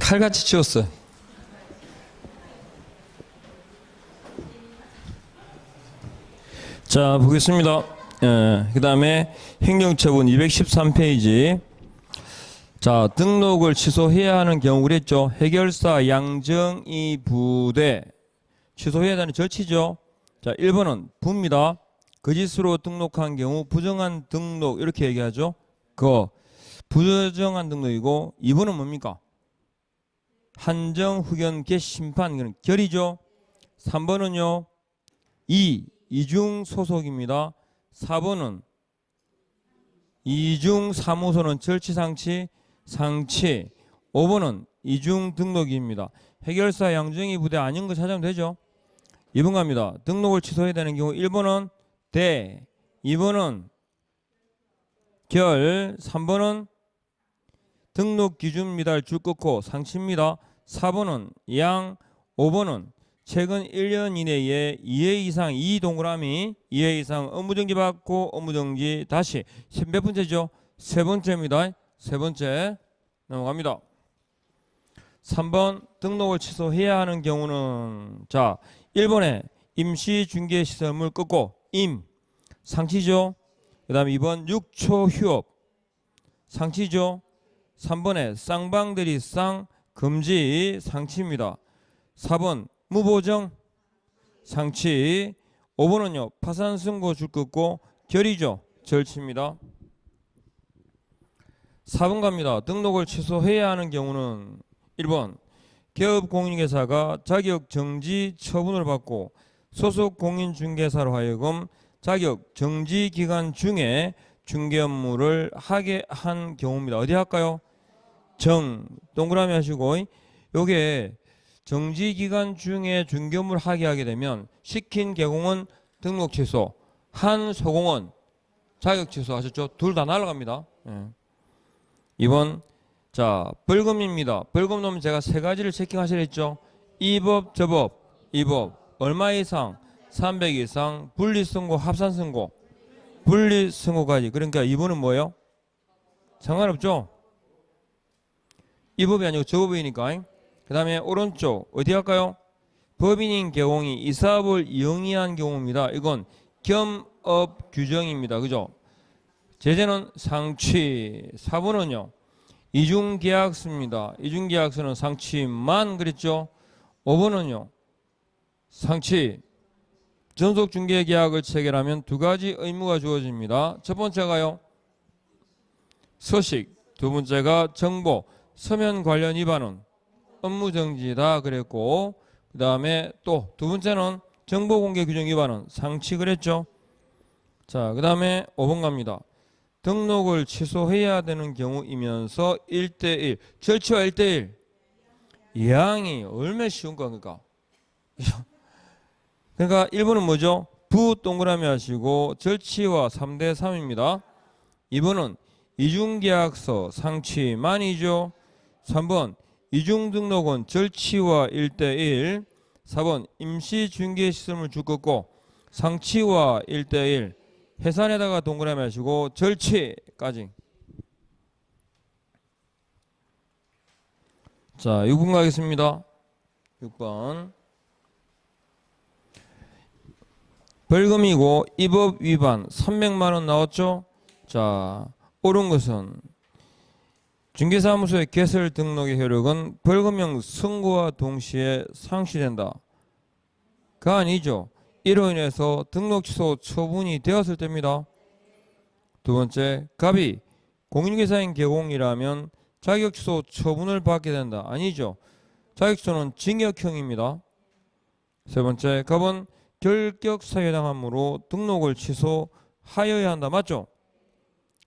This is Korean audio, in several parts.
칼같이 치웠어요. 자, 보겠습니다. 그 다음에 행정처분 213페이지. 자, 등록을 취소해야 하는 경우 그랬죠. 해결사 양정이 부대 취소해야 하는 절치죠. 자, 1번은 부입니다. 거짓으로 등록한 경우 부정한 등록 이렇게 얘기하죠. 부정한 등록이고 2번은 뭡니까? 한정, 후견, 개심판 이거는 결이죠. 3번은요. 이중 소속입니다. 4번은 이중 사무소는 절치상치 상치. 5번은 이중 등록입니다. 해결사 양정이 부대 아닌 거 찾으면 되죠. 2번 갑니다. 등록을 취소해야 되는 경우 1번은 대, 2번은 결, 3번은 등록 기준 미달 줄 끊고 상치입니다. 4번은 양, 5번은 최근 1년 이내에 2회 이상 이 동그라미 2회 이상 업무정지 받고 업무정지 다시 몇 번째죠? 세 번째입니다. 세 번째 넘어갑니다. 3번 등록을 취소해야 하는 경우는 자 1번에 임시중개시설물 끊고 임 상치죠. 그 다음에 2번 6초 휴업 상치죠. 3번에 쌍방들이 쌍 금지 상치입니다. 4번 무보정 상치. 5번은요 파산승고 줄 끊고 결이죠. 절치입니다. 4번 갑니다. 등록을 취소해야 하는 경우는 1번 개업공인중개사가 자격정지 처분을 받고 소속 공인중개사로 하여금 자격 정지 기간 중에 중개 업무를 하게 한 경우입니다. 어디 할까요? 동그라미 하시고 요게 정지 기간 중에 중개 업무를 하게 되면 시킨 개공은 등록 취소, 한 소공은 자격 취소 하셨죠? 둘 다 날아갑니다. 2번 자 벌금입니다. 벌금 넣으면 제가 세 가지를 체킹하셔야 했죠. 이 법, 저 법, 이 법 얼마 이상 300 이상 분리승고, 합산승고, 분리승고까지. 그러니까 2번은 뭐예요? 상관없죠? 이 법이 아니고 저 법이니까. 그 다음에 오른쪽 어디 할까요? 법인인 개공이 이 사업을 영위한 경우입니다. 이건 겸업 규정입니다. 그죠? 제재는 상취. 4번은요 이중계약서입니다. 이중계약서는 상취만 그랬죠. 5번은요 상취. 전속중개계약을 체결하면 두 가지 의무가 주어집니다. 첫 번째가요 서식, 두 번째가 정보. 서면 관련 위반은 업무정지다 그랬고, 그 다음에 또 두 번째는 정보공개 규정 위반은 상치 그랬죠. 자, 그 다음에 5번 갑니다. 등록을 취소해야 되는 경우이면서 1대1 절치와 1대1 이항이 얼마나 쉬운 겁니까? 그러니까 1번은 뭐죠? 부 동그라미 하시고 절치와 3대3입니다. 2번은 이중계약서 상치만이죠. 3번 이중등록은 절치와 1대1. 4번 임시중개시설물 줄 끊고 상치와 1대1. 해산에다가 동그라미 하시고 절치까지. 자 6번 가겠습니다. 6번 벌금이고 이 법 위반 300만원 나왔죠. 자 옳은 것은 중개사무소의 개설 등록의 효력은 벌금형 선고와 동시에 상실된다. 그 아니죠. 이로 인해서 등록 취소 처분이 되었을 때입니다. 두 번째, 갑이 공인중개사인 개공이라면 자격 취소 처분을 받게 된다. 아니죠. 자격 취소는 징역형입니다. 세 번째, 갑은 결격 사유에 해당하므로 등록을 취소하여야 한다. 맞죠?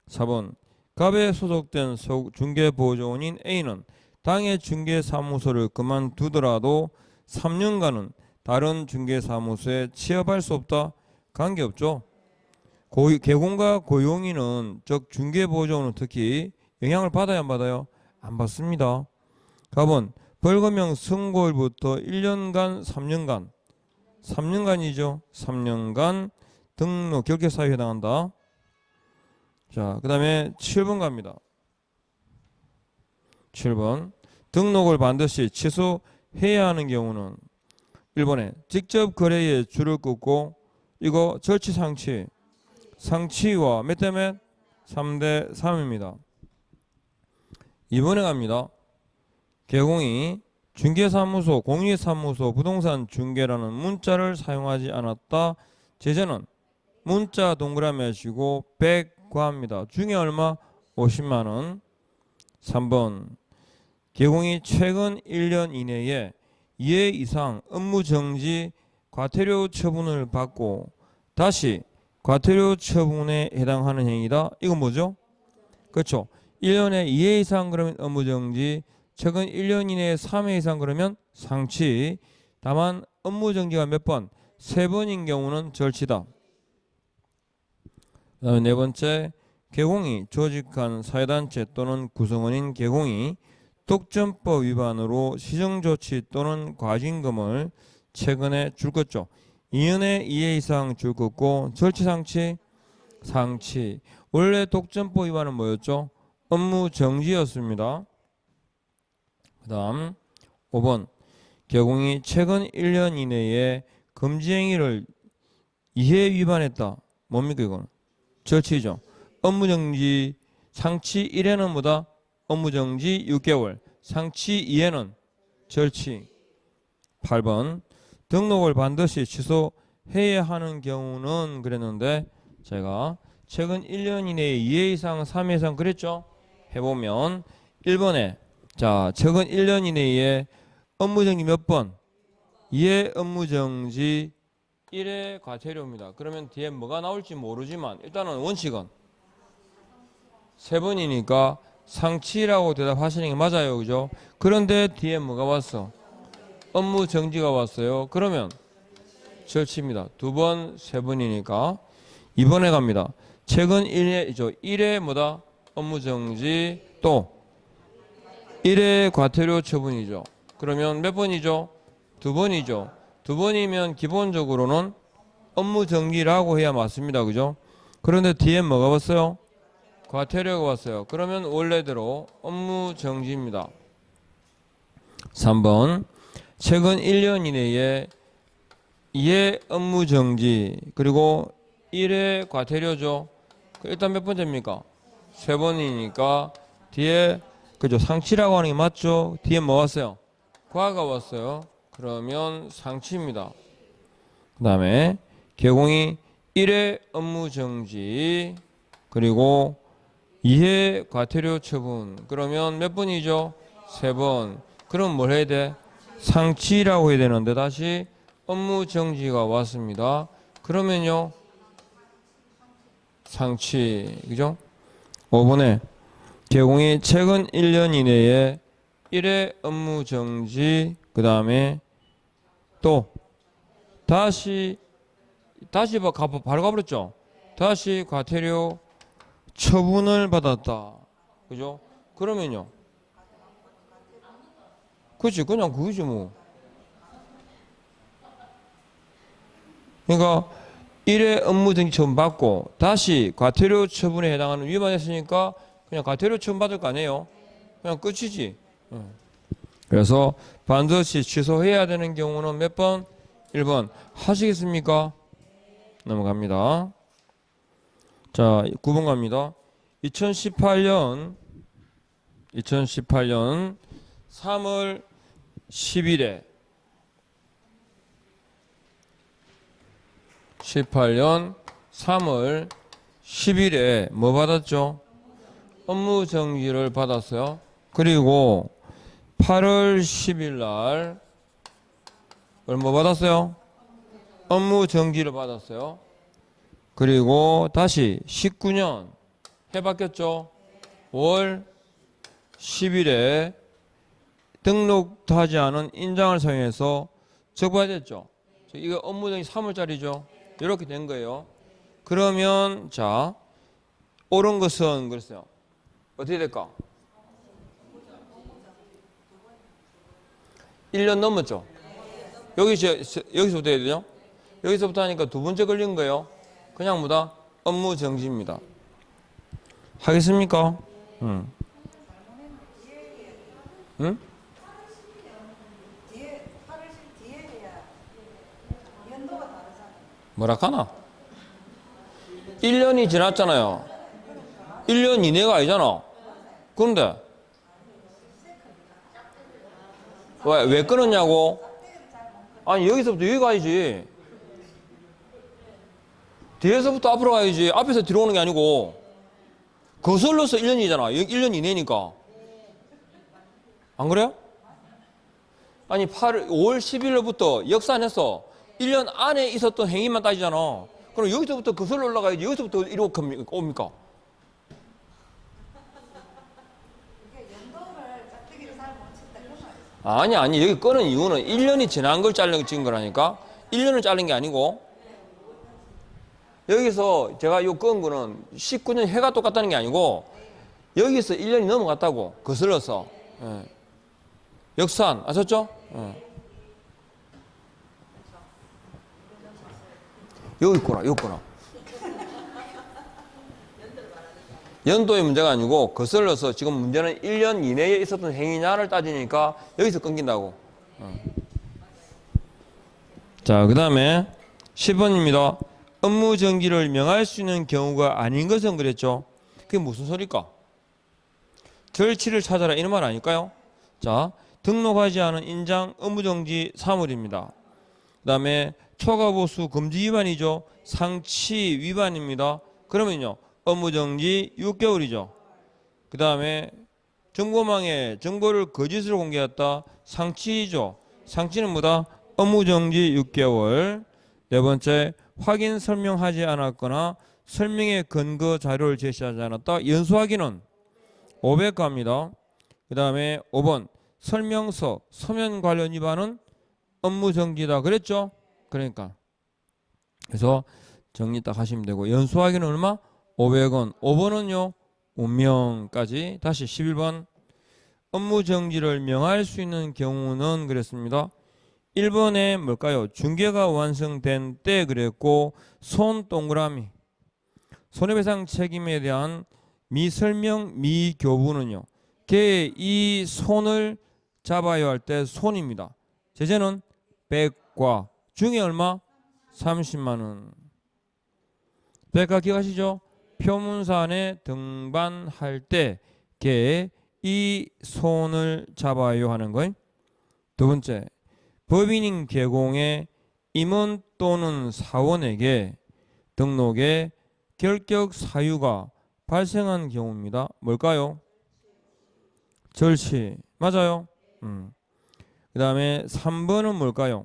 4번, 갑에 소속된 중개보조원인 A는 당해 중개사무소를 그만두더라도 3년간은 다른 중개사무소에 취업할 수 없다. 관계없죠. 개공과 고용인은 즉 중개보조원은 특히 영향을 받아야 안 받아요? 안 받습니다. 갑은 벌금형 선고일부터 1년간 3년간이죠. 3년간 등록 결격 사유에 해당한다. 자, 그 다음에 7번 갑니다. 7번 등록을 반드시 취소해야 하는 경우는 1번에 직접 거래에 줄을 긋고 이거 절치상치 상치와 몇 대 몇? 3대 3입니다. 2번에 갑니다. 개공이 중개사무소, 공인사무소, 부동산 중개라는 문자를 사용하지 않았다. 제재는 문자 동그라미 하시고 100 구합니다. 중에 얼마? 50만원. 3번 개공이 최근 1년 이내에 2회 이상 업무정지 과태료 처분을 받고 다시 과태료 처분에 해당하는 행위다. 이건 뭐죠? 그렇죠. 1년에 2회 이상 그러면 업무정지, 최근 1년 이내에 3회 이상 그러면 상치. 다만 업무정지가 몇 번? 3번인 경우는 절치다. 그 다음에 네 번째, 개공이 조직한 사회단체 또는 구성원인 개공이 독점법 위반으로 시정조치 또는 과징금을 최근에 줄 것죠. 2년에 2회 이상 줄 것고 절치상치 상치. 원래 독점법 위반은 뭐였죠? 업무정지였습니다. 그 다음 5번 개공이 최근 1년 이내에 금지행위를 2회 위반했다. 뭡니까 이거는? 절치죠. 업무정지 상치 1회는 뭐다? 업무정지 6개월. 상치 2회는 절치. 8번 등록을 반드시 취소해야 하는 경우는 그랬는데 제가 최근 1년 이내에 2회 이상 3회 이상 그랬죠? 해보면 1번에 자 최근 1년 이내에 업무정지 몇 번? 2회 업무정지 1회 과태료입니다. 그러면 뒤에 뭐가 나올지 모르지만 일단은 원칙은 3번이니까 상치라고 대답하시는 게 맞아요. 그죠? 그런데 뒤에 뭐가 왔어? 업무정지가 왔어요. 그러면 절치입니다. 2번, 3번이니까 2번에 갑니다. 최근 1회 뭐다? 업무정지 또 1회 과태료 처분이죠. 그러면 몇 번이죠? 2번이죠. 2번이면 기본적으로는 업무정지라고 해야 맞습니다. 그죠? 그런데 뒤에 뭐가 왔어요? 과태료가 왔어요. 그러면 원래대로 업무정지입니다. 3번 최근 1년 이내에 2회 업무정지 그리고 1회 과태료죠. 일단 몇 번째입니까? 3번이니까 뒤에 그죠? 상치라고 하는 게 맞죠? 뒤에 뭐 왔어요? 과가 왔어요. 그러면 상치입니다. 그 다음에 개공이 1회 업무정지 그리고 2회 과태료 처분 그러면 몇 번이죠? 3번. 그럼 뭘 해야 돼? 상치라고 해야 되는데 다시 업무정지가 왔습니다. 그러면요 상치. 그죠? 5번에 개공이 최근 1년 이내에 1회 업무정지 그 다음에 또 다시 바로 가버렸죠. 다시 과태료 처분을 받았다. 그죠? 그러면요. 그렇지. 그냥 그거지 뭐. 그러니까 1회 업무정지 처분 받고 다시 과태료 처분에 해당하는 위반했으니까 그냥 과태료 처분 받을 거 아니에요. 그냥 끝이지. 그래서 반드시 취소해야 되는 경우는 몇 번? 1번. 하시겠습니까? 넘어갑니다. 자, 9번 갑니다. 2018년 3월 10일에 18년 3월 10일에 뭐 받았죠? 업무정지를 받았어요. 그리고 8월 10일 날 뭐 받았어요? 업무정지를 받았어요. 그리고 다시 19년 해 바뀌었죠? 5월 10일에 등록도 하지 않은 인장을 사용해서 적발이 됐죠. 이거 업무정지 3월짜리죠. 이렇게 된 거예요. 그러면 자 옳은 것은 그랬어요. 어떻게 될까? 1년 넘었죠. 여기서부터 해야 되죠. 여기서부터 하니까 두 번째 걸린 거예요. 그냥 뭐다? 업무정지입니다. 하겠습니까? 응? 뭐라 카나? 1년이 지났잖아요. 1년 이내가 아니잖아. 그런데 왜 끊었냐고? 아니 여기서부터 여기 가야지. 뒤에서부터 앞으로 가야지. 앞에서 뒤로 오는 게 아니고 거슬러서 1년이잖아. 1년 이내니까. 안 그래요? 아니 5월 10일로부터 역산해서 1년 안에 있었던 행위만 따지잖아. 그럼 여기서부터 거슬러 올라가야지. 여기서부터 이렇게 옵니까? 아니 여기 끊은 이유는 1년이 지난 걸 찍은 거라니까. 1년을 자른 게 아니고 여기서 제가 요 끄은 거는 19년 해가 똑같다는 게 아니고 여기서 1년이 넘어갔다고 거슬러서. 예. 역산 아셨죠? 예. 여기 있구나. 연도의 문제가 아니고 거슬러서 지금 문제는 1년 이내에 있었던 행위냐를 따지니까 여기서 끊긴다고. 자, 그 다음에 10번입니다. 업무 정지를 명할 수 있는 경우가 아닌 것은 그랬죠. 그게 무슨 소리일까? 절치를 찾아라 이런 말 아닐까요? 자, 등록하지 않은 인장 업무정지 사물입니다. 그 다음에 초과보수 금지 위반이죠. 상치 위반입니다. 그러면요 업무정지 6개월이죠. 그 다음에 정보망에 정보를 거짓으로 공개했다. 상치죠. 상치는 뭐다? 업무정지 6개월. 네 번째, 확인 설명하지 않았거나 설명의 근거 자료를 제시하지 않았다. 연수확인은 500가입니다. 그 다음에 5번, 설명서 서면 관련 위반은 업무정지다. 그랬죠? 그러니까 그래서 정리 딱 하시면 되고, 연수확인은 얼마? 500원. 5번은요 운명까지. 다시 11번, 업무정지를 명할 수 있는 경우는 그랬습니다. 1번에 뭘까요? 중개가 완성된 때 그랬고, 손 동그라미 손해배상 책임에 대한 미설명 미교부는요 걔 이 손을 잡아야 할 때 손입니다. 제재는 100과 중에 얼마? 30만원. 100과 기억하시죠? 표문산에 등반할 때 걔 이 손을 잡아야 하는 거예요. 두 번째, 법인인 개공의 임원 또는 사원에게 등록에 결격 사유가 발생한 경우입니다. 뭘까요? 절치. 맞아요. 그 다음에 3번은 뭘까요?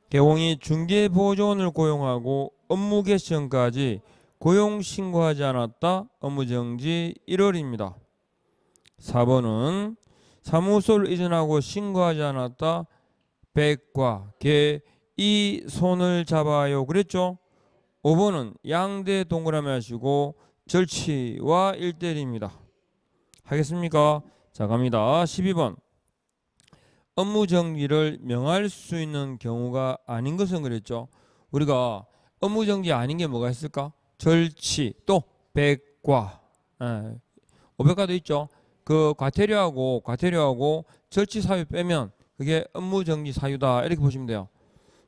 개공이 중개보조원을 고용하고 업무 개시전까지 고용신고하지 않았다. 업무정지 1월입니다. 4번은 사무소를 이전하고 신고하지 않았다. 100과 개 이 손을 잡아요. 그랬죠? 5번은 양대 동그라미 하시고 절치와 1대1입니다. 하겠습니까? 자, 갑니다. 12번. 업무정지를 명할 수 있는 경우가 아닌 것은 그랬죠. 우리가 업무정지 아닌 게 뭐가 있을까? 절치, 또 100과 500과도 있죠. 그 과태료하고 절치 사유 빼면 그게 업무정지 사유다 이렇게 보시면 돼요.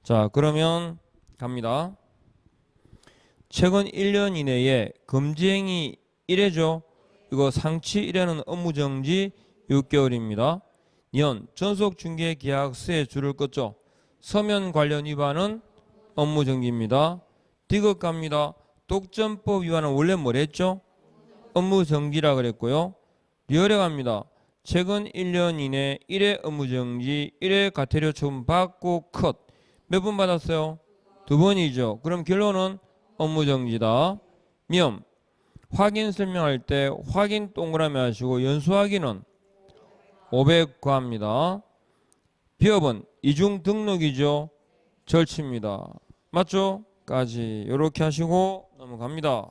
자, 그러면 갑니다. 최근 1년 이내에 금지행위 1회죠. 이거 상치 1회는 업무정지 6개월입니다. 년 전속중개계약서에 줄을 껐죠. 서면 관련 위반은 업무정지입니다. 디귿 갑니다. 독점법 위반은 원래 뭐랬죠? 업무정지라 그랬고요. 리얼에 갑니다. 최근 1년 이내 1회 업무정지 1회 과태료 처분 받고 컷. 몇 번 받았어요? 2번이죠. 그럼 결론은 업무정지다. 면 확인 설명할 때 확인 동그라미 하시고 연수확인은 500과입니다. 비업은 이중 등록이죠. 절치입니다. 맞죠? 까지 이렇게 하시고 넘어갑니다.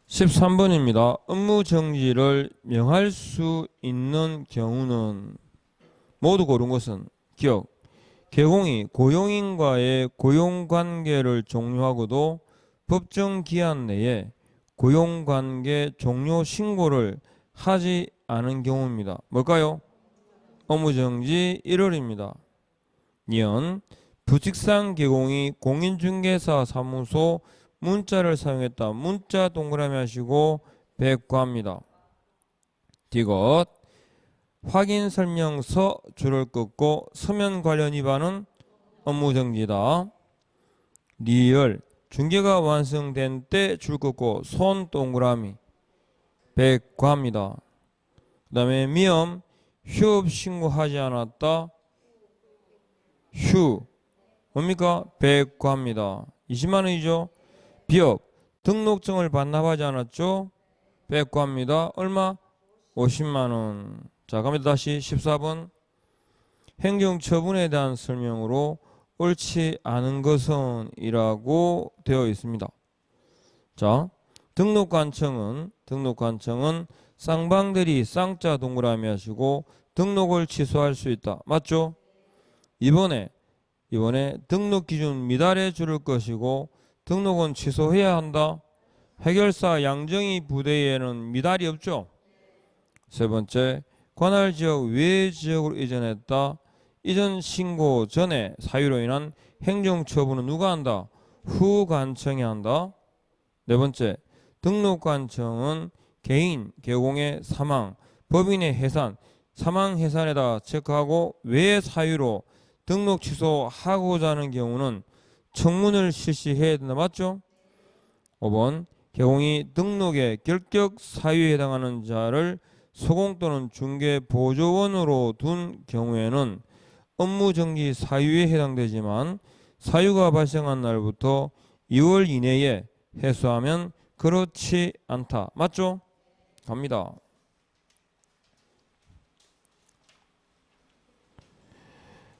13번입니다. 업무정지를 명할 수 있는 경우는 모두 고른 것은 기억. 개공이 고용인과의 고용관계를 종료하고도 법정 기한 내에 고용관계 종료 신고를 하지 않은 경우입니다. 뭘까요? 업무정지 1월입니다. 니은 부직상 개공이 공인중개사 사무소 문자를 사용했다. 문자 동그라미 하시고 백과합니다. 디귿 확인 설명서 줄을 긋고 서면 관련 위반은 업무정지다. 리을 중개가 완성된 때 줄 긋고 손 동그라미 백과합니다. 그 다음에 미엄 휴업 신고하지 않았다. 휴 뭡니까? 백과합니다. 20만원이죠. 비업 등록증을 반납하지 않았죠. 백과합니다. 얼마? 50만원. 자 갑니다. 다시 14번 행정처분에 대한 설명으로 옳지 않은 것은 이라고 되어 있습니다. 자 등록관청은 쌍방들이 쌍자 동그라미 하시고 등록을 취소할 수 있다. 맞죠? 이번에 등록기준 미달에 줄을 것이고 등록은 취소해야 한다. 해결사 양정희 부대에는 미달이 없죠. 세 번째 관할지역 외 지역으로 이전했다. 이전 신고 전에 사유로 인한 행정처분은 누가 한다? 후관청이 한다. 네 번째 등록관청은 개인, 개공의 사망, 법인의 해산, 사망 해산에다 체크하고 외 사유로 등록 취소하고자 하는 경우는 청문을 실시해야 된다. 맞죠? 5번 개공이 등록의 결격 사유에 해당하는 자를 소공 또는 중개 보조원으로 둔 경우에는 업무정지 사유에 해당되지만 사유가 발생한 날부터 2월 이내에 해소하면 그렇지 않다. 맞죠? 갑니다.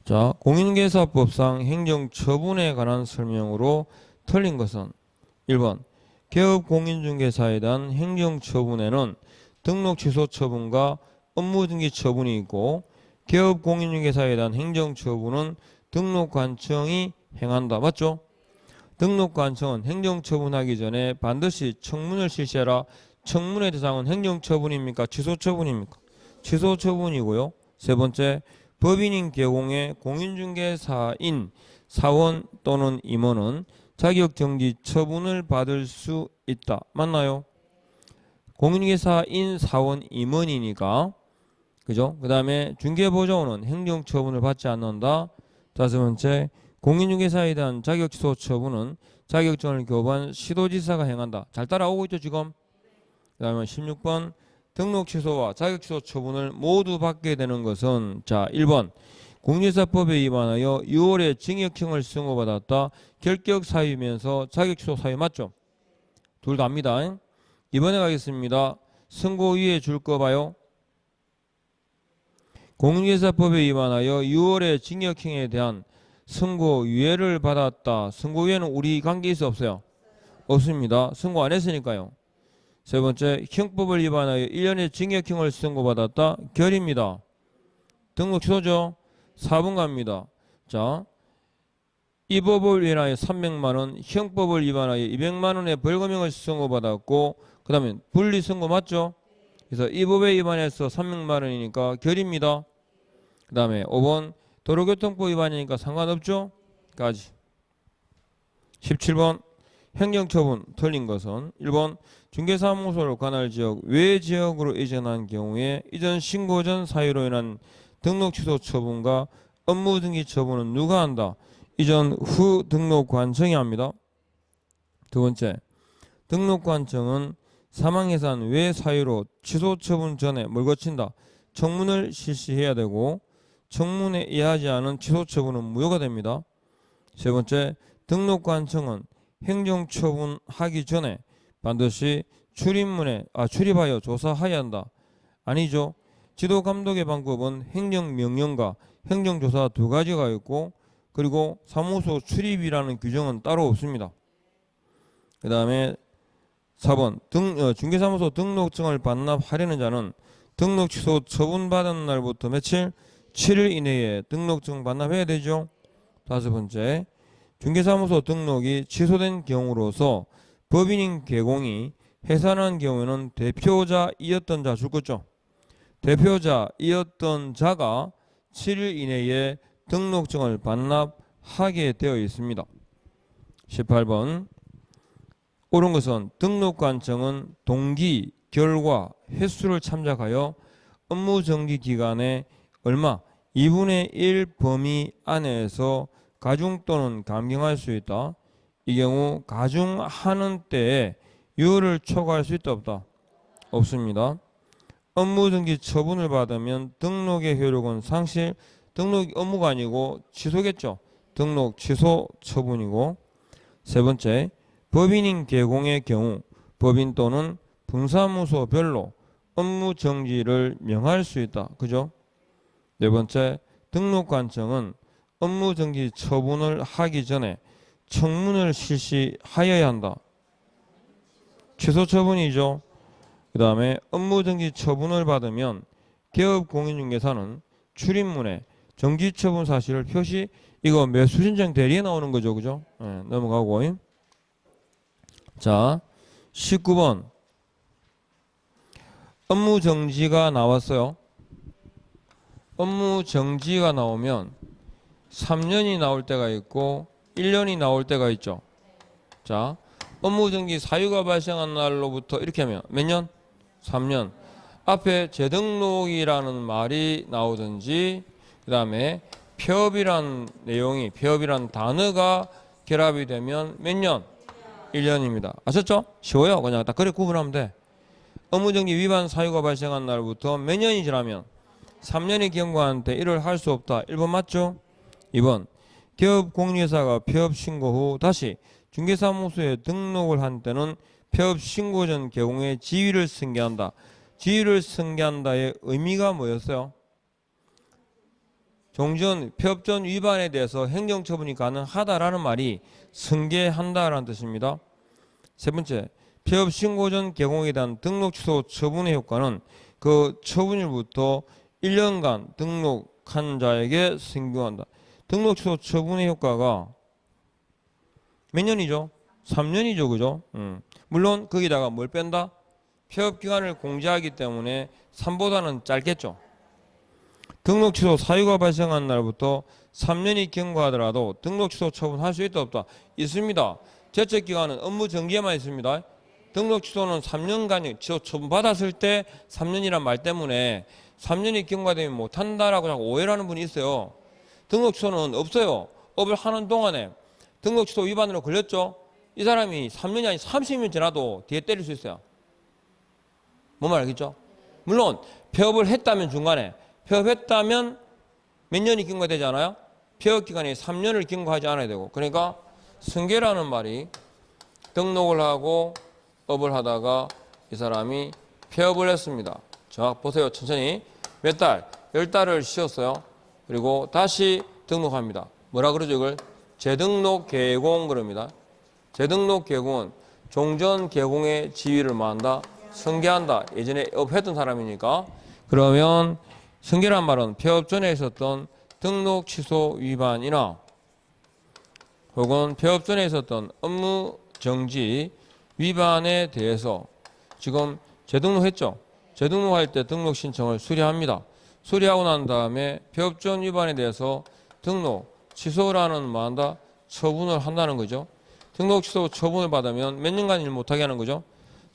자, 공인중개사법상 행정처분에 관한 설명으로 틀린 것은 1번 개업공인중개사에 대한 행정처분에는 등록 취소 처분과 업무등기 처분이 있고 개업공인중개사에 대한 행정처분은 등록관청이 행한다. 맞죠? 등록관청은 행정처분하기 전에 반드시 청문을 실시하라. 청문의 대상은 행정처분입니까? 취소처분입니까? 취소처분이고요. 세 번째 법인인 개공의 공인중개사인 사원 또는 임원은 자격정지 처분을 받을 수 있다. 맞나요? 공인중개사인 사원 임원이니까 그죠? 그 다음에 중개보조원은 행정처분을 받지 않는다. 다섯 번째 공인중개사에 대한 자격취소 처분은 자격증을 교부한 시도지사가 행한다. 잘 따라오고 있죠 지금? 그 다음에 16번 등록 취소와 자격 취소 처분을 모두 받게 되는 것은 자 1번 공인중개사법에 위반하여 6월에 징역형을 선고받았다. 결격 사유면서 자격 취소 사유 맞죠? 둘 다입니다. 이번에 가겠습니다. 선고 위에 줄 거 봐요. 공인중개사법에 위반하여 6월에 징역형에 대한 선고 유예를 받았다. 선고 유예는 우리 관계 있어 없어요? 없습니다. 선고 안 했으니까요. 세 번째 형법을 위반하여 1년의 징역형을 선고받았다. 결입니다. 등록 취소죠. 4번 갑니다. 자, 이 법을 위반하여 300만원, 형법을 위반하여 200만원의 벌금형을 선고받았고 그 다음에 분리선고 맞죠? 그래서 이 법에 위반해서 300만원이니까 결입니다. 그 다음에 5번 도로교통법 위반이니까 상관없죠? 까지. 17번 행정처분 틀린 것은 1번 중개사무소를 관할지역 외 지역으로 이전한 경우에 이전 신고 전 사유로 인한 등록 취소 처분과 업무등기 처분은 누가 한다? 이전 후 등록관청이 합니다. 두 번째 등록관청은 사망해산 외 사유로 취소 처분 전에 뭘 거친다? 청문을 실시해야 되고 청문에 의하지 않은 취소 처분은 무효가 됩니다. 세 번째 등록관청은 행정처분하기 전에 반드시 출입하여 조사해야 한다. 아니죠. 지도감독의 방법은 행정명령과 행정조사 두 가지가 있고 그리고 사무소 출입이라는 규정은 따로 없습니다. 그 다음에 4번 중개사무소 등록증을 반납하려는 자는 등록 취소 처분받은 날부터 며칠? 7일 이내에 등록증 반납해야 되죠. 다섯 번째 중개사무소 등록이 취소된 경우로서 법인인 개공이 해산한 경우에는 대표자이었던 자 줄 거죠. 대표자이었던 자가 7일 이내에 등록증을 반납하게 되어 있습니다. 18번 옳은 것은 등록관청은 동기, 결과, 횟수를 참작하여 업무정지 기간에 얼마 2분의 1 범위 안에서 가중 또는 감경할 수 있다. 이 경우 가중하는 때에 유효를 초과할 수 있다 없다? 없습니다. 업무정지 처분을 받으면 등록의 효력은 상실, 등록 업무가 아니고 취소겠죠. 등록 취소 처분이고. 세 번째, 법인인 개공의 경우 법인 또는 분사무소별로 업무정지를 명할 수 있다. 그죠? 네 번째, 등록관청은 업무정지 처분을 하기 전에 청문을 실시하여야 한다. 취소 처분이죠. 그 다음에 업무정지 처분을 받으면 개업공인중개사는 출입문에 정지처분 사실을 표시, 이거 매수신청 대리에 나오는 거죠. 그죠? 네, 넘어가고. 자, 19번 업무정지가 나왔어요. 업무정지가 나오면 3년이 나올 때가 있고 1년이 나올 때가 있죠. 자, 업무정지 사유가 발생한 날로부터 이렇게 하면 몇 년? 3년. 앞에 재등록이라는 말이 나오든지 그 다음에 폐업이란 내용이, 폐업이란 단어가 결합이 되면 몇 년? 1년입니다. 아셨죠? 쉬워요. 그냥 딱 그래 구분하면 돼. 업무정지 위반 사유가 발생한 날부터 몇 년이 지나면 3년이 경과한 때 일을 할 수 없다. 1번 맞죠? 2번 개업공인중개사가 폐업 신고 후 다시 중개사무소에 등록을 한 때는 폐업 신고 전 개공의 지위를 승계한다. 지위를 승계한다의 의미가 뭐였어요? 종전 폐업 전 위반에 대해서 행정처분이 가능하다라는 말이 승계한다라는 뜻입니다. 세 번째, 폐업 신고 전 개공에 대한 등록 취소 처분의 효과는 그 처분일부터 1년간 등록한 자에게 승계한다. 등록 취소 처분의 효과가 몇 년이죠? 3년이죠. 그죠? 물론 거기다가 뭘 뺀다? 폐업 기간을 공제하기 때문에 3보다는 짧겠죠. 등록 취소 사유가 발생한 날부터 3년이 경과하더라도 등록 취소 처분할 수 있다 없다? 있습니다. 제적 기간은 업무 정지에만 있습니다. 등록 취소는 3년간 취소 처분 받았을 때 3년이란 말 때문에 3년이 경과되면 못한다라고 자꾸 오해를 하는 분이 있어요. 등록 취소는 없어요. 업을 하는 동안에 등록 취소 위반으로 걸렸죠. 이 사람이 3년이 아니 30년 지나도 뒤에 때릴 수 있어요. 뭔 말 알겠죠? 물론 폐업을 했다면 중간에 폐업했다면 몇 년이 경과되지 않아요? 폐업 기간이 3년을 경과하지 않아야 되고, 그러니까 승계라는 말이 등록을 하고 업을 하다가 이 사람이 폐업을 했습니다. 정확 보세요. 천천히. 몇 달? 10달을 쉬었어요. 그리고 다시 등록합니다. 뭐라 그러죠 이걸? 재등록 개공 그럽니다. 재등록 개공은 종전 개공의 지위를 뭐한다? 승계한다. 예전에 업했던 사람이니까. 그러면 승계란 말은 폐업 전에 있었던 등록 취소 위반이나 혹은 폐업 전에 있었던 업무 정지 위반에 대해서 지금 재등록했죠. 재등록할 때 등록 신청을 수리합니다. 수리하고 난 다음에 폐업 전 위반에 대해서 등록 취소라는 뭐한다? 처분을 한다는 거죠. 등록 취소 처분을 받으면 몇 년간 일 못하게 하는 거죠.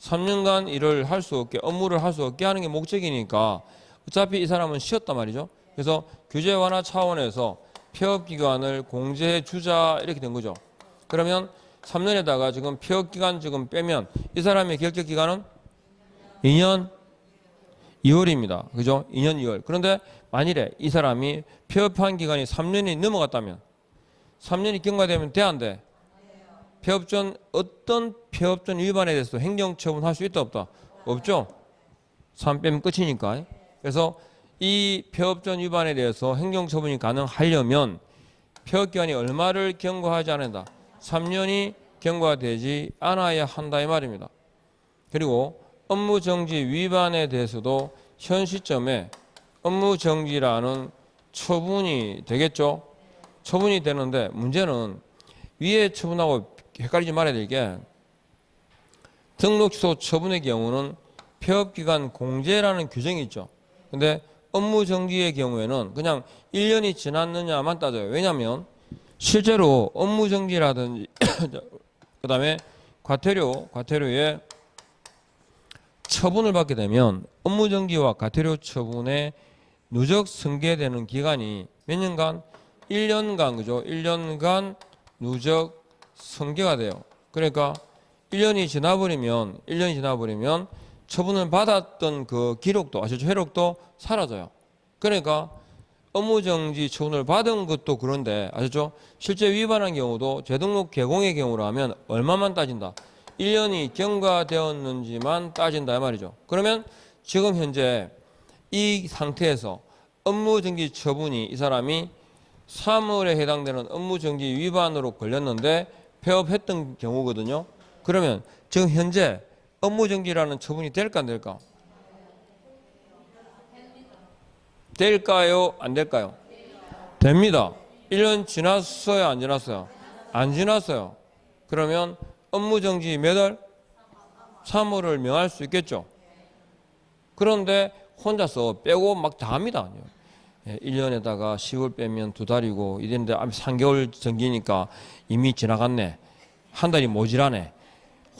3년간 일을 할 수 없게, 업무를 할 수 없게 하는 게 목적이니까 어차피 이 사람은 쉬었단 말이죠. 그래서 규제 완화 차원에서 폐업 기간을 공제해 주자 이렇게 된 거죠. 그러면 3년에다가 지금 폐업 기간 지금 빼면 이 사람의 결격 기간은 2년 2월입니다. 그죠? 2년 2월. 그런데 만일에 이 사람이 폐업한 기간이 3년이 넘어갔다면 3년이 경과되면 돼 안 돼? 폐업 전 어떤 폐업 전 위반에 대해서도 행정처분할 수 있다 없다? 없죠? 3 빼면 끝이니까. 그래서 이 폐업 전 위반에 대해서 행정처분이 가능하려면 폐업 기간이 얼마를 경과하지 않는다? 3년이 경과되지 않아야 한다 이 말입니다. 그리고 업무정지 위반에 대해서도 현 시점에 업무정지라는 처분이 되겠죠. 처분이 되는데 문제는 위에 처분하고 헷갈리지 말아야 될 게 등록 취소 처분의 경우는 폐업기간 공제라는 규정이 있죠. 근데 업무 정지의 경우에는 그냥 1년이 지났느냐만 따져요. 왜냐하면 실제로 업무 정지라든지 그 다음에 과태료의 처분을 받게 되면 업무 정지와 과태료 처분의 누적 승계되는 기간이 몇 년간? 1년간, 그죠? 1년간 누적 승계가 돼요. 그러니까 1년이 지나버리면 처분을 받았던 그 기록도, 아시죠? 회록도 사라져요. 그러니까 업무정지 처분을 받은 것도 그런데, 아시죠? 실제 위반한 경우도 재등록 개공의 경우로 하면 얼마만 따진다? 1년이 경과되었는지만 따진다 이 말이죠. 그러면 지금 현재 이 상태에서 업무정지 처분이 이 사람이 사물에 해당되는 업무정지 위반으로 걸렸는데 폐업했던 경우거든요. 그러면 지금 현재 업무정지라는 처분이 될까 안 될까? 될까요? 안 될까요? 됩니다. 1년 지났어요? 안 지났어요? 안 지났어요. 그러면 업무정지 몇 월? 3월을 명할 수 있겠죠. 그런데 혼자서 빼고 막 다 합니다. 1년에다가 10월 빼면 2달이고 이랬는데 3개월 정기니까 이미 지나갔네. 한 달이 모자라네.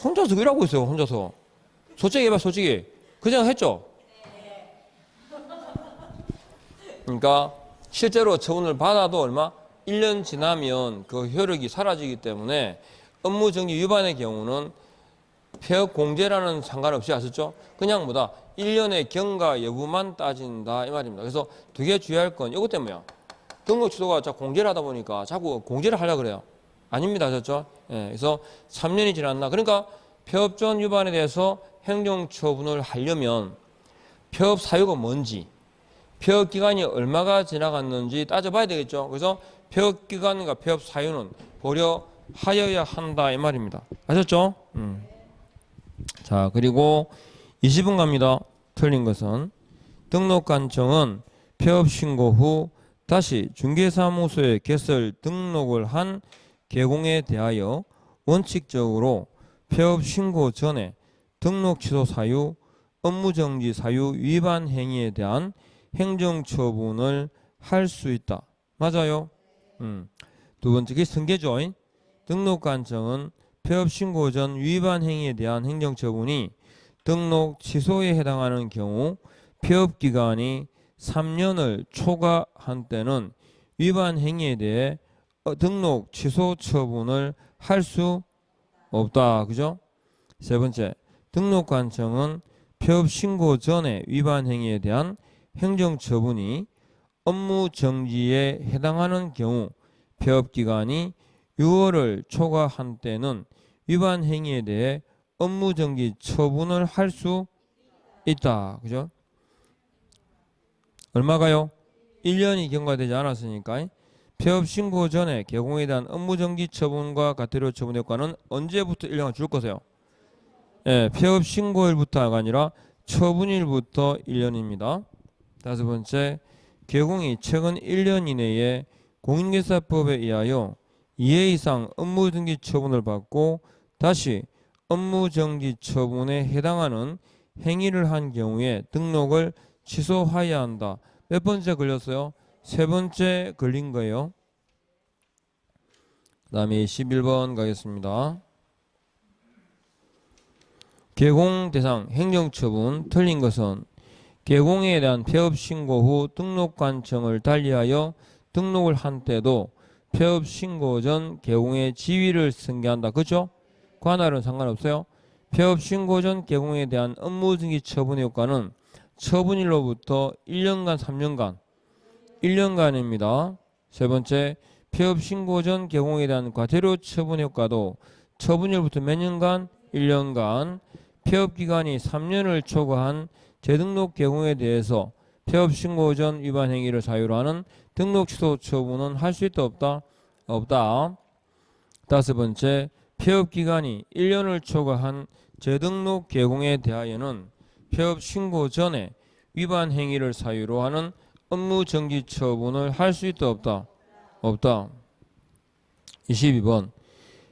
혼자서 일하고 있어요. 혼자서. 솔직히 해봐. 솔직히. 그냥 했죠. 그러니까 실제로 처분을 받아도 얼마? 1년 지나면 그 효력이 사라지기 때문에 업무정지 위반의 경우는 폐업 공제라는 상관없이 아셨죠? 그냥 뭐다? 1년의 경과 여부만 따진다 이 말입니다. 그래서 되게 주의할 건 이것 때문이야. 등록 취소가 자꾸 공제를 하다 보니까 자꾸 공제를 하려고 그래요. 아닙니다. 아셨죠? 예, 그래서 3년이 지났나? 그러니까 폐업 전 위반에 대해서 행정처분을 하려면 폐업 사유가 뭔지, 폐업 기간이 얼마가 지나갔는지 따져봐야 되겠죠. 그래서 폐업 기간과 폐업 사유는 고려하여야 한다 이 말입니다. 아셨죠? 자, 그리고 20분 갑니다. 틀린 것은 등록관청은 폐업 신고 후 다시 중개사무소에 개설 등록을 한 개공에 대하여 원칙적으로 폐업 신고 전에 등록 취소 사유, 업무정지 사유 위반 행위에 대한 행정처분을 할 수 있다. 맞아요? 두 번째 게 승계죠. 등록관청은 폐업 신고 전 위반 행위에 대한 행정처분이 등록 취소에 해당하는 경우 폐업 기간이 3년을 초과한 때는 위반 행위에 대해 등록 취소 처분을 할 수 없다. 그죠? 세 번째, 등록관청은 폐업 신고 전에 위반 행위에 대한 행정처분이 업무 정지에 해당하는 경우 폐업 기간이 6월을 초과한 때는 위반 행위에 대해 업무 정지 처분을 할 수 있다. 그죠? 얼마가요? 1년이 경과되지 않았으니까 폐업 신고 전에 개공에 대한 업무 정지 처분과 과태료 처분 효과는 언제부터 1년을 줄 거세요? 예, 폐업 신고일부터가 아니라 처분일부터 1년입니다. 다섯 번째, 개공이 최근 1년 이내에 공인중개사법에 의하여 2회 이상 업무정지 처분을 받고 다시 업무정지 처분에 해당하는 행위를 한 경우에 등록을 취소해야 한다. 몇 번째 걸렸어요? 세 번째 걸린 거예요. 그 다음에 11번 가겠습니다. 개공 대상 행정처분 틀린 것은 개공에 대한 폐업 신고 후 등록관청을 달리하여 등록을 한 때도 폐업 신고 전 개공의 지위를 승계한다. 그렇죠? 관할은 상관없어요. 폐업 신고 전 개공에 대한 업무정지 처분의 효과는 처분일로부터 1년간 3년간 1년간입니다. 세 번째, 폐업 신고 전 개공에 대한 과태료 처분 효과도 처분일부터 몇 년간? 1년간. 폐업 기간이 3년을 초과한 재등록 개공에 대해서 폐업 신고 전 위반 행위를 사유로 하는 등록 취소 처분은 할 수 있다 없다? 없다. 다섯 번째, 폐업 기간이 1년을 초과한 재등록 개공에 대하여는 폐업 신고 전에 위반 행위를 사유로 하는 업무 정지 처분을 할 수 있다 없다? 없다. 22번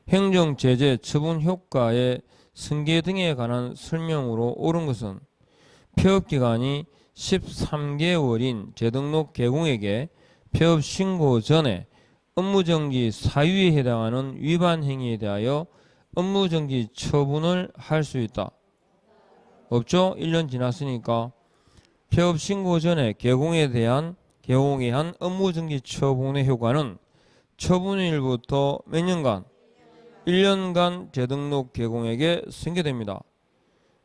행정 제재 처분 효과의 승계 등에 관한 설명으로 옳은 것은 폐업 기간이 13개월인 재등록 개공에게 폐업 신고 전에 업무정지 사유에 해당하는 위반 행위에 대하여 업무정지 처분을 할 수 있다. 없죠? 1년 지났으니까. 폐업 신고 전에 개공에 한 업무정지 처분의 효과는 처분일부터 몇 년간? 1년간 재등록 개공에게 승계됩니다.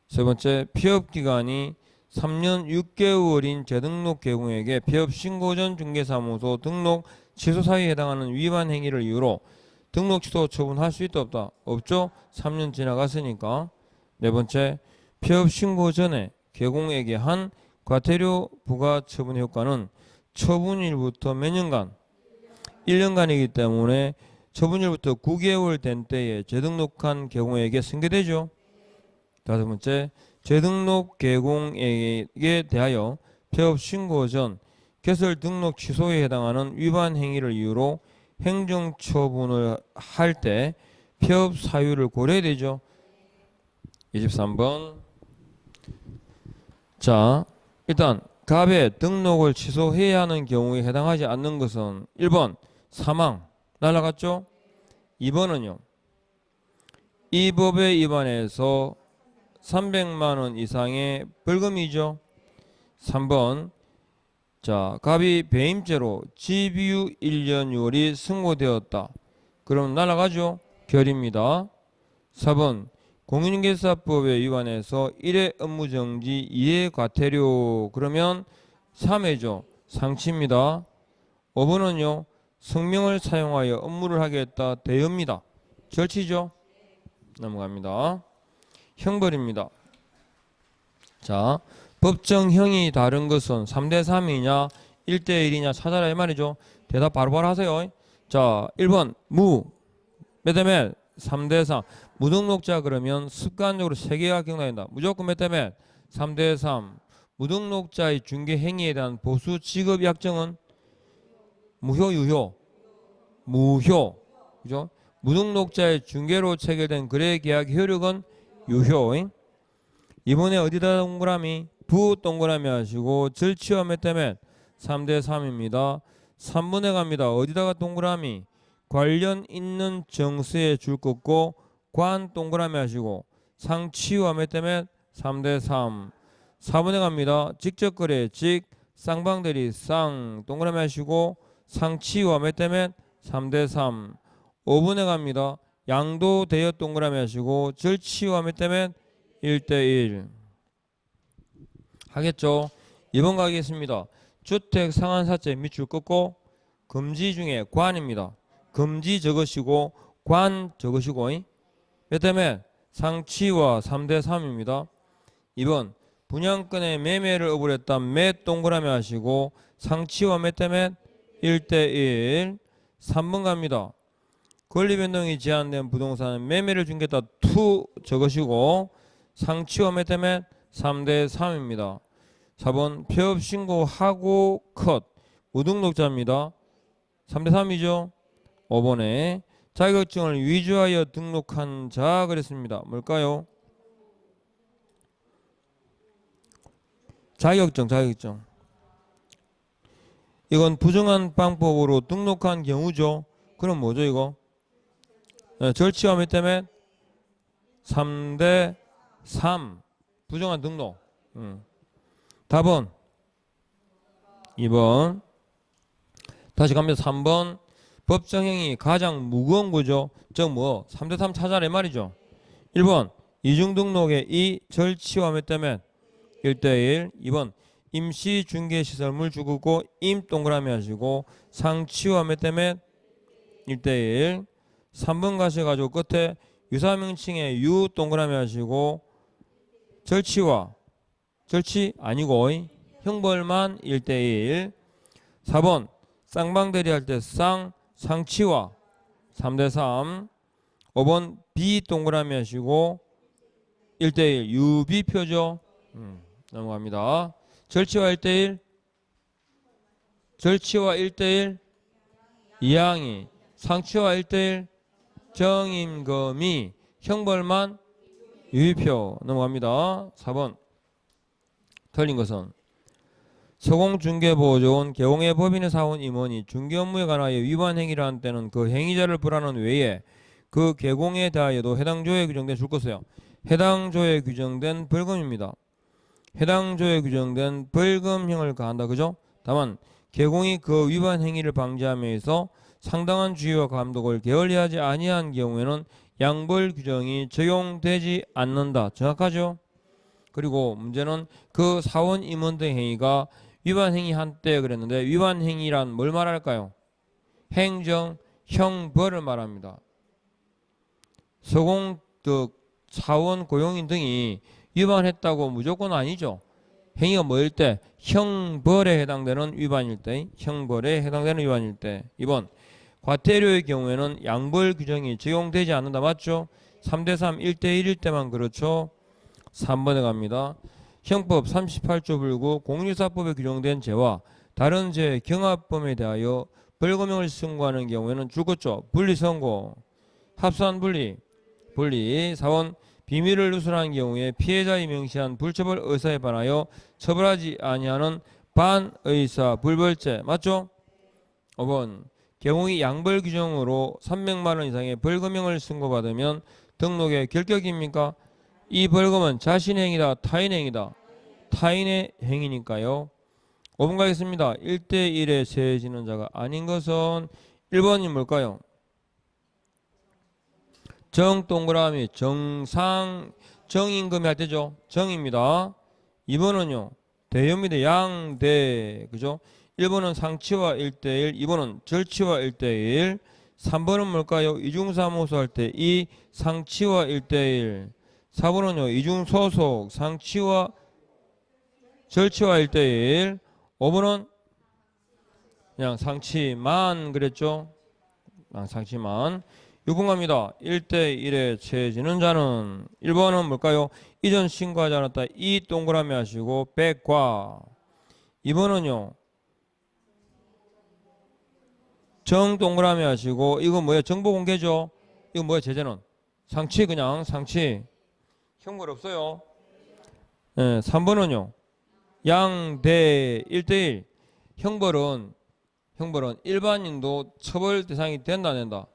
세 번째, 폐업 기간이 3년 6개월인 재등록 개공에게 폐업 신고 전 중개사무소 등록 취소 사유에 해당하는 위반 행위를 이유로 등록 취소 처분할 수 있다 없다? 없죠? 3년 지나갔으니까. 네 번째, 폐업 신고 전에 개공에게 한 과태료 부과 처분의 효과는 처분일부터 몇 년간? 1년간이기 때문에 처분일부터 9개월 된 때에 재등록한 개공에게 승계되죠. 다섯 번째, 재등록 개공에게 대하여 폐업 신고 전 개설 등록 취소에 해당하는 위반 행위를 이유로 행정처분을 할 때 폐업 사유를 고려해야 되죠. 23번. 자, 일단 갑의 등록을 취소해야 하는 경우에 해당하지 않는 것은 1번 사망 날라갔죠. 2번은요. 이 법에 위반해서 300만 원 이상의 벌금이죠. 3번. 자, 갑이 배임죄로 집유 1년 6월이 승고되었다. 그럼 날아가죠. 결입니다. 4번. 공인중개사법에 위반해서 1회 업무정지 2회 과태료 그러면 3회죠. 상치입니다. 5번은요. 성명을 사용하여 업무를 하겠다. 대여입니다. 절치죠. 넘어갑니다. 형벌입니다. 자, 법정형이 다른 것은 3대3이냐 1대1이냐 찾아라 이 말이죠. 대답 바로바로 하세요. 자, 1번 몇 대 몇? 3대3. 무등록자 그러면 습관적으로 3개가 기억나야 무조건 몇 대 몇? 3대3. 무등록자의 중개 행위에 대한 보수 지급 약정은 무효 유효? 무효. 그죠? 무등록자의 중개로 체결된 거래 계약 효력은 유효. 이번에 어디다 동그라미? 부 동그라미 하시고 절치와 몇 대 몇? 3대3입니다. 3번에 갑니다. 어디다가 동그라미? 관련 있는 정서에 줄 긋고 관 동그라미 하시고 상치와 몇 대 몇? 3대3. 4번에 갑니다. 직접 거래 직 쌍방대리 쌍 동그라미 하시고 상치와 몇 대 몇? 3대3. 5번에 갑니다. 양도 대여 동그라미 하시고 절치와 몇 대 몇? 1대1 하겠죠. 2번 가겠습니다. 주택 상한사채 밑줄 긋고 금지 중에 관입니다. 금지 적으시고 관 적으시고 몇 대 몇? 상치와 3대3입니다. 2번 분양권의 매매를 억울했다. 몇 동그라미 하시고 상치와 몇 대 몇? 1대1. 3번 갑니다. 권리변동이 제한된 부동산은 매매를 중개했다. 투 적으시고 상치와 몇 대 몇? 3대3입니다. 4번 폐업 신고하고 컷 무등록자입니다. 3대3이죠. 5번에 자격증을 위조하여 등록한 자 그랬습니다. 뭘까요? 자격증. 이건 부정한 방법으로 등록한 경우죠. 그럼 뭐죠 이거? 네, 절치와 몇 대 몇? 3대3 부정한 등록. 답은 2번. 다시 갑니다. 3번 법정형이 가장 무거운 거죠. 즉 뭐 3대3 찾아라 이 말이죠. 1번 이중등록의 이 절치와 몇 대 몇? 1대1. 2번 임시중개시설물 주고 임 동그라미 하시고 상치와 몇 대 몇? 1대1. 3번 가셔가지고 끝에 유사명칭에 유 동그라미 하시고 절치 아니고 형벌만 1대1. 4번 쌍방대리 할 때 상치와 3대3. 5번 비 동그라미 하시고 1대1 유비표죠. 넘어갑니다. 절치와 1대1 이항이 상치와 1대1 정임금이 형벌만 유의표. 넘어갑니다. 4번 틀린 것은 서공중개보조원 개공의 법인의 사원 임원이 중개 업무에 관하여 위반 행위를 한 때는 그 행위자를 벌하는 외에 그 개공에 대하여도 해당 조에 규정된 줄 것이요. 해당 조에 규정된 벌금입니다. 해당 조에 규정된 벌금형을 가한다. 그죠? 다만 개공이 그 위반 행위를 방지함에 있어 상당한 주의와 감독을 게을리하지 아니한 경우에는 양벌 규정이 적용되지 않는다. 정확하죠? 그리고 문제는 그 사원 임원 등 행위가 위반 행위 한때 그랬는데 위반 행위란 뭘 말할까요? 행정, 형벌을 말합니다. 서공득, 사원, 고용인 등이 위반했다고 무조건 아니죠. 행위가 뭐일 때? 형벌에 해당되는 위반일 때, 형벌에 해당되는 위반일 때. 2번, 과태료의 경우에는 양벌 규정이 적용되지 않는다. 맞죠? 3대3, 1대1일 때만 그렇죠. 3번에 갑니다. 형법 38조 불구 공유사법에 규정된 죄와 다른 죄 경합범에 대하여 벌금형을 선고하는 경우에는 줄것조 분리선고, 합산분리, 분리. 4번 비밀을 누설한 경우에 피해자의 명시한 불처벌 의사에 반하여 처벌하지 아니하는 반의사 불벌죄. 맞죠? 5번 개공이 양벌 규정으로 300만 원 이상의 벌금형을 선고받으면 등록의 결격입니까? 이 벌금은 자신의 행위다, 타인의 행위다. 타인의 행위니까요. 5번 가겠습니다. 1대1에 세해지는 자가 아닌 것은 1번이 뭘까요? 정 동그라미 정상 정임금이 할 때죠. 정입니다. 2번은요. 대여입니다. 양대. 그죠? 1번은 상치와 1대1, 2번은 절치와 1대1. 3번은 뭘까요? 이중사무소 할 때 이 상치와 1대1. 4번은요. 이중소속 상치와 절치와 1대1. 5번은 그냥 상치만 그랬죠. 상치만. 6번 갑니다. 1대1에 채해지는 자는 1번은 뭘까요? 이전 신고하지 않았다. 이 동그라미 하시고 백과. 2번은요. 정 동그라미 하시고 이거 뭐예요? 정보 공개죠. 이거 뭐예요? 제재는 상치. 그냥 상치. 형벌 없어요. 네, 3번은요. 양대 1대1. 형벌은 일반인도 처벌 대상이 된다 안 된다?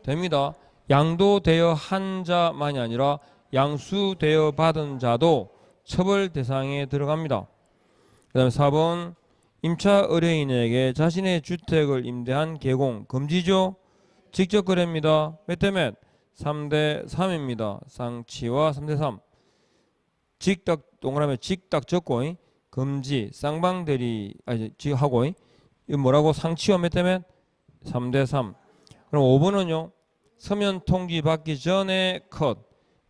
됩니다. 양도되어 한 자만이 아니라 양수되어 받은 자도 처벌 대상에 들어갑니다. 그 다음에 4번 임차 의뢰인에게 자신의 주택을 임대한 개공 금지죠. 직접 거래입니다. 몇 대 몇? 3대3입니다. 상치와 3대3. 직딱 동그라미 직딱 적고 금지 쌍방대리 하고 이거 뭐라고? 상치와 몇 대 몇? 3대3. 그럼 5번은요. 서면 통지 받기 전에 컷.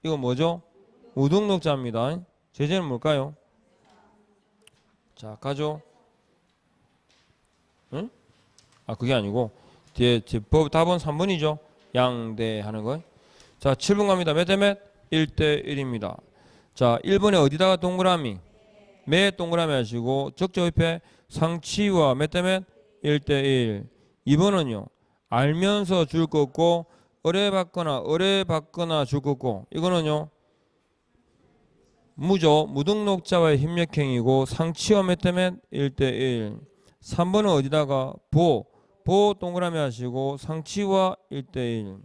이거 뭐죠? 무등록자입니다. 제재는 뭘까요? 자, 가죠. 응? 그게 아니고 뒤에 법 답은 3번이죠. 양대하는 거. 자, 7번 갑니다. 몇 대 몇? 1대1입니다. 자, 1번에 어디다가 동그라미? 매 동그라미 하시고 적조 옆에 상치와 몇 대 몇? 1대1. 2번은요. 알면서 줄 거 없고 의뢰받거나 줄 거 없고 이거는요. 무조 무등록자와의 협력행위고 상치와 몇 대 몇? 1대1. 3번은 어디다가 보 동그라미 하시고 상치와 1대1.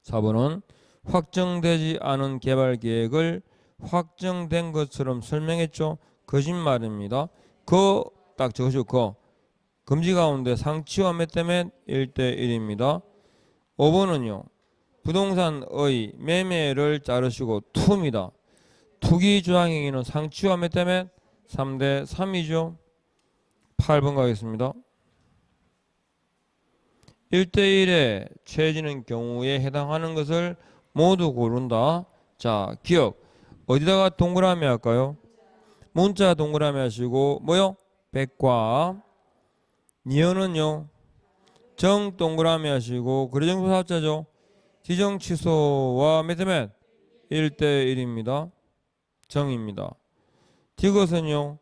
4번은 확정되지 않은 개발 계획을 확정된 것처럼 설명했죠. 거짓말입니다. 딱 적으시고 금지 가운데 상치와 몇 대 몇? 1대1입니다. 5번은요. 부동산의 매매를 자르시고 투입니다. 투기 주장행위는 상치와 몇 대 몇? 3대3이죠. 8번 가겠습니다. 1대1에 채해지는 경우에 해당하는 것을 모두 고른다. 자, 기억. 어디다가 동그라미 할까요? 문자 동그라미 하시고 뭐요? 백과. 니은은요. 정 동그라미 하시고 거래정보 사업자죠. 지정 취소와 몇 대 몇? 1대1입니다. 정입니다. 디귿은요.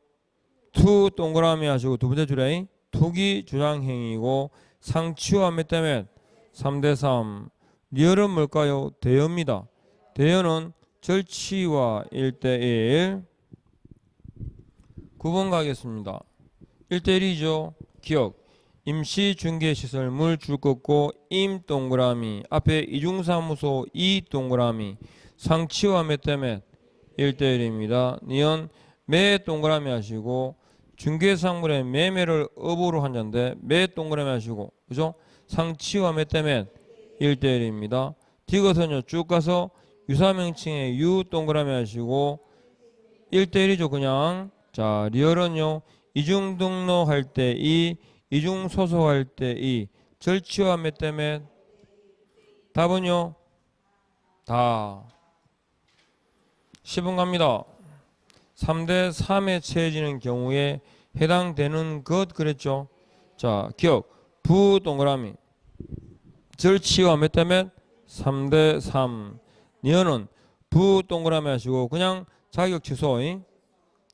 투 동그라미 하시고 두 번째 줄에 투기 주장행위고 상치와 몇 대 몇? 3대3. 리얼은 뭘까요? 대여입니다. 대여는 절치와 1대1. 9번 가겠습니다. 1대1이죠. 기억. 임시중개시설물 줄 긋고 임 동그라미 앞에 이중사무소 이 동그라미 상치와 몇 대 몇 1대1입니다. 니은 매 동그라미 하시고 중개상물의 매매를 업으로 한자인데 매 동그라미 하시고 그죠? 상치와 몇 대 몇 1대1입니다. 디귿은요 쭉 가서 유사명칭의 유 동그라미 하시고 1대1이죠 그냥. 자 리얼은요 이중 등록할 때 이, 이중 소속할 때 이, 절치와 몇 대 몇? 답은요 다 10번 갑니다. 3대 3에 채해지는 경우에 해당되는 것 그랬죠. 자 기억 부 동그라미 절치와 몇 대 몇? 3대 3. 니은은 부 동그라미 하시고 그냥 자격 취소.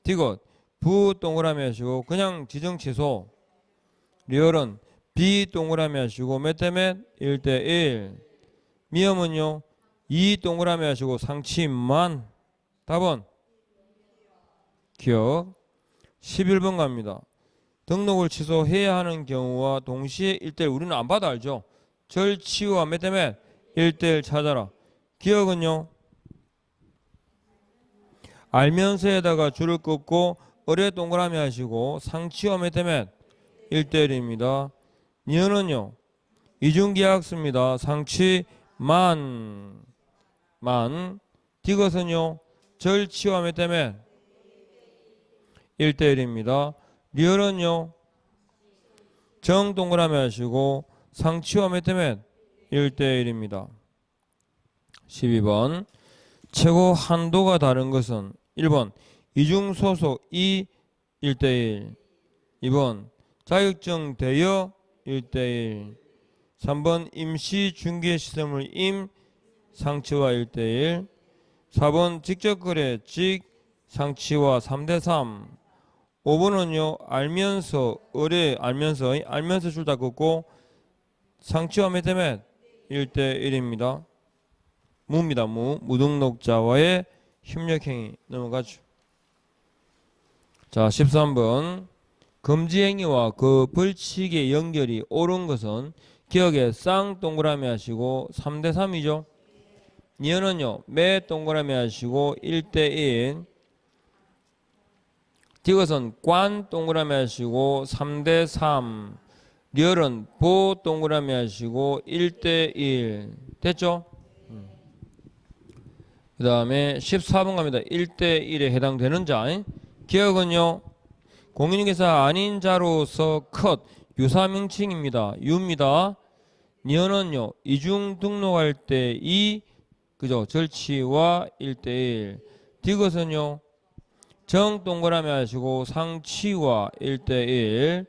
디귿 부 동그라미 하시고 그냥 지정 취소. 리얼은 비 동그라미 하시고 몇 대 몇? 1대 1. 미음은요 2 동그라미 하시고 상치만. 답은 기억 11번 갑니다. 등록을 취소해야 하는 경우와 동시에 1대1 우리는 안 봐도 알죠. 절치와 몇 대 몇? 1대1 찾아라. 기억은요 알면서에다가 줄을 긋고 어뢰 동그라미 하시고 상치와 몇 대 몇? 1대1입니다. 니은은요 이중계약서입니다. 상치 만 디귿은요 절치와 몇 대 몇? 1대1입니다. 리얼은요 정 동그라미 하시고 상치와 몇 대 몇? 1대1입니다. 12번 최고 한도가 다른 것은 1번 이중소속 이 1대1 2번 자격증 대여 1대1 3번 임시중개시설물 임 상치와 1대1 4번 직접거래 직 상치와 3대 3 5번은요 알면서 의뢰 알면서 줄 다 긋고 상치와 몇 대 몇? 1대1입니다. 무입니다. 무등록자와의 협력행위 넘어가죠. 자 13번 금지행위와 그 벌칙의 연결이 옳은 것은 기억에 쌍 동그라미 하시고 3대 3이죠. 니은은요 매 동그라미 하시고 1대1 디귿은 관 동그라미 하시고 3대 3 리얼은 보 동그라미 하시고 1대1 됐죠? 그 다음에 14번 갑니다. 1대1에 해당되는 자 기억은요 공인중개사 아닌 자로서 컷 유사명칭입니다. 유입니다. 니은은요 이중 등록할 때 이 그죠 절치와 1대1 디귿은요 정 동그라미 하시고 상치와 1대1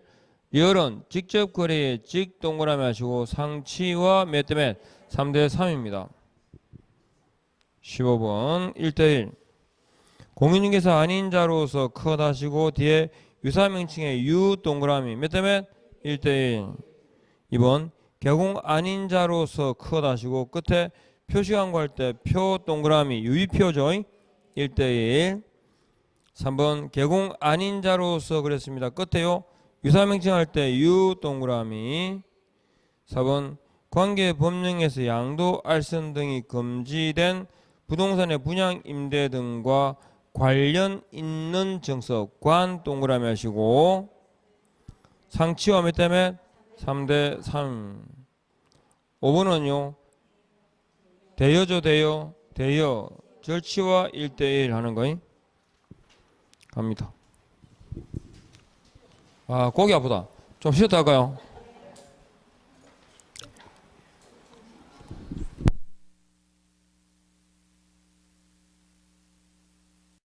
리얼은 직접 거래에 직 동그라미 하시고 상치와 몇 대 몇? 3대 3입니다. 15번 1대1 공인중개사 아닌 자로서 컷 하시고 뒤에 유사명칭의 유 동그라미 몇 대 몇? 1대1 2번 개공 아닌 자로서 컷 하시고 끝에 표시광고할 때 표 동그라미 유의표죠. 1대1 3번 개공 아닌 자로서 그랬습니다. 끝에요 유사명칭 할 때 유 동그라미 4번 관계 법령에서 양도 알선 등이 금지된 부동산의 분양 임대 등과 관련 있는 정서 관 동그라미 하시고 상치와 몇 대 몇? 3대 3 5번은요 대여죠 대여 절치와 1대1 하는 거임 갑니다. 아 고기 아프다. 좀 쉬었다 할까요?